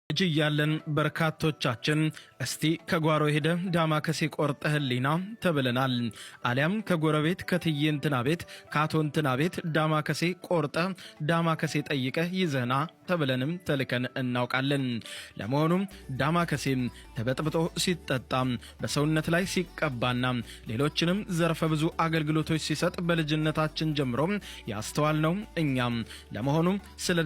እጅ ያለን በርካቶቻችን እስቲ ከጓሮ ሄደ ዳማከሴ ቆርጠህልኝና ተብለናል። አሊያም ከጎረቤት ከትየንትና ቤት ካቶንትና ቤት ዳማከሴ ቆርጠ ዳማከሴ ጠይቀህ ይዘህና ተብለንም ተልከን እናውቃለን። ለመሆኑ ዳማከሴ ተበጥብጦ ሲጠጣ በሰውነት ላይ ሲቀባና ሌሎችንም ዘርፈ ብዙ አገልግሎቶች ሲሰጥ በልጅነታችን ጀምሮ ያስተዋልነው እኛም ለመሆኑ ስለ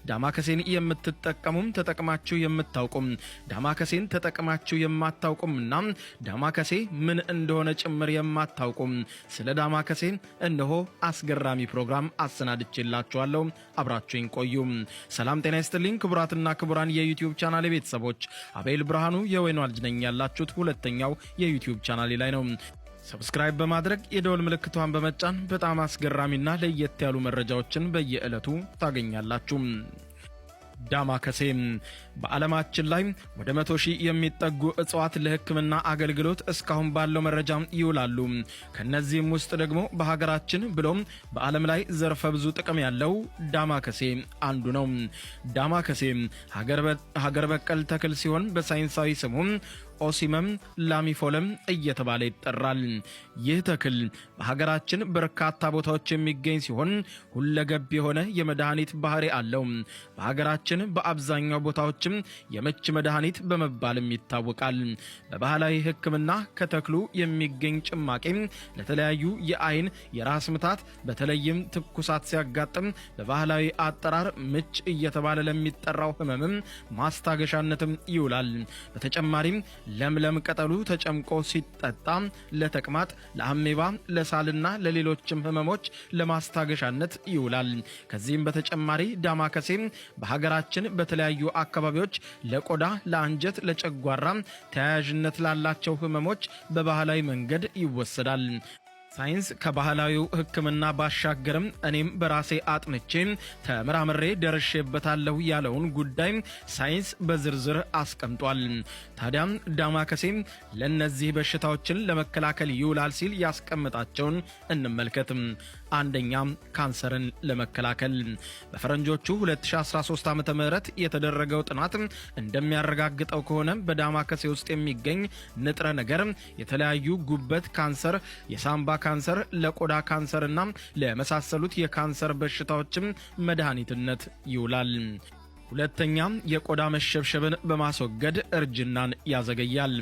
ዳማከሴን የምትጠቀሙ ተጠቅማችሁ የምታውቁም ዳማከሴን ተጠቅማችሁ የማታውቁምና ዳማከሴ ምን እንደሆነ ጭምር የማታውቁም ስለ ዳማከሴ እነሆ አስገራሚ ፕሮግራም አሰናድቼላችኋለሁ። አብራችሁኝ ቆዩ። ሰላም ጤና ይስጥልኝ ክቡራትና ክቡራን የዩቲዩብ ቻናሌ ቤተሰቦች፣ አቤል ብርሃኑ የወይኗ ልጅ ነኝ። ያላችሁት ሁለተኛው የዩቲዩብ ቻናሌ ላይ ነው። ሰብስክራይብ በማድረግ የደወል ምልክቷን በመጫን በጣም አስገራሚና ለየት ያሉ መረጃዎችን በየዕለቱ ታገኛላችሁ። ዳማከሴ በዓለማችን ላይ ወደ 100,000 የሚጠጉ እጽዋት ለሕክምና አገልግሎት እስካሁን ባለው መረጃ ይውላሉ። ከነዚህም ውስጥ ደግሞ በሀገራችን ብሎም በዓለም ላይ ዘርፈ ብዙ ጥቅም ያለው ዳማከሴ አንዱ ነው። ዳማከሴ ሀገር በቀል ተክል ሲሆን በሳይንሳዊ ስሙ ኦሲመም ላሚፎለም እየተባለ ይጠራል። ይህ ተክል በሀገራችን በርካታ ቦታዎች የሚገኝ ሲሆን ሁለገብ የሆነ የመድኃኒት ባህሪ አለው። በሀገራችን በአብዛኛው ቦታዎችም የምች መድኃኒት በመባልም ይታወቃል። በባህላዊ ሕክምና ከተክሉ የሚገኝ ጭማቂ ለተለያዩ የአይን፣ የራስ ምታት በተለይም ትኩሳት ሲያጋጥም በባህላዊ አጠራር ምች እየተባለ ለሚጠራው ህመምም ማስታገሻነትም ይውላል። በተጨማሪም ለምለም ቅጠሉ ተጨምቆ ሲጠጣ ለተቅማጥ፣ ለአሜባ፣ ለሳልና ለሌሎችም ህመሞች ለማስታገሻነት ይውላል። ከዚህም በተጨማሪ ዳማከሴ በሀገራችን በተለያዩ አካባቢዎች ለቆዳ፣ ለአንጀት፣ ለጨጓራ ተያያዥነት ላላቸው ህመሞች በባህላዊ መንገድ ይወሰዳል። ሳይንስ ከባህላዊው ሕክምና ባሻገርም እኔም በራሴ አጥንቼ ተመራምሬ ደርሼበታለሁ ያለውን ጉዳይ ሳይንስ በዝርዝር አስቀምጧል። ታዲያም ዳማከሴ ለነዚህ በሽታዎችን ለመከላከል ይውላል ሲል ያስቀምጣቸውን እንመልከት። አንደኛ፣ ካንሰርን ለመከላከል በፈረንጆቹ 2013 ዓ.ም የተደረገው ጥናት እንደሚያረጋግጠው ከሆነ በዳማከሴ ውስጥ የሚገኝ ንጥረ ነገር የተለያዩ ጉበት ካንሰር፣ የሳምባ ካንሰር፣ ለቆዳ ካንሰርና ለመሳሰሉት የካንሰር በሽታዎችም መድኃኒትነት ይውላል። ሁለተኛ፣ የቆዳ መሸብሸብን በማስወገድ እርጅናን ያዘገያል።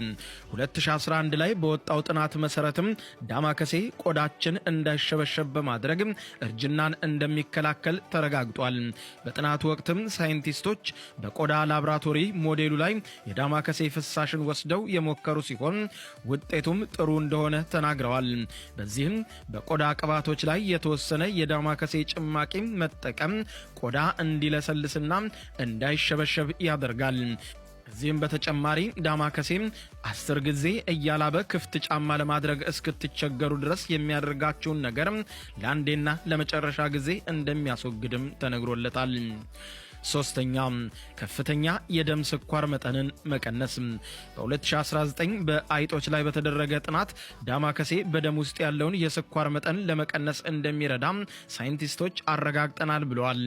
2011 ላይ በወጣው ጥናት መሰረትም ዳማከሴ ቆዳችን እንዳይሸበሸብ በማድረግ እርጅናን እንደሚከላከል ተረጋግጧል። በጥናቱ ወቅትም ሳይንቲስቶች በቆዳ ላብራቶሪ ሞዴሉ ላይ የዳማከሴ ፍሳሽን ወስደው የሞከሩ ሲሆን ውጤቱም ጥሩ እንደሆነ ተናግረዋል። በዚህም በቆዳ ቅባቶች ላይ የተወሰነ የዳማከሴ ጭማቂ መጠቀም ቆዳ እንዲለሰልስና እንዳይሸበሸብ ያደርጋል። ከዚህም በተጨማሪ ዳማከሴ 10 ጊዜ እያላበ ክፍት ጫማ ለማድረግ እስክትቸገሩ ድረስ የሚያደርጋችሁን ነገር ለአንዴና ለመጨረሻ ጊዜ እንደሚያስወግድም ተነግሮለታል። ሶስተኛ፣ ከፍተኛ የደም ስኳር መጠንን መቀነስ። በ2019 በአይጦች ላይ በተደረገ ጥናት ዳማከሴ በደም ውስጥ ያለውን የስኳር መጠን ለመቀነስ እንደሚረዳ ሳይንቲስቶች አረጋግጠናል ብለዋል።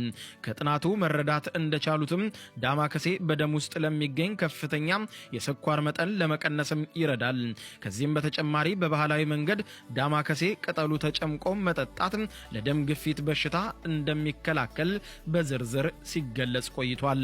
ከጥናቱ መረዳት እንደቻሉትም ዳማከሴ በደም ውስጥ ለሚገኝ ከፍተኛ የስኳር መጠን ለመቀነስም ይረዳል። ከዚህም በተጨማሪ በባህላዊ መንገድ ዳማከሴ ቅጠሉ ተጨምቆ መጠጣት ለደም ግፊት በሽታ እንደሚከላከል በዝርዝር ሲገለጽ ቆይቷል።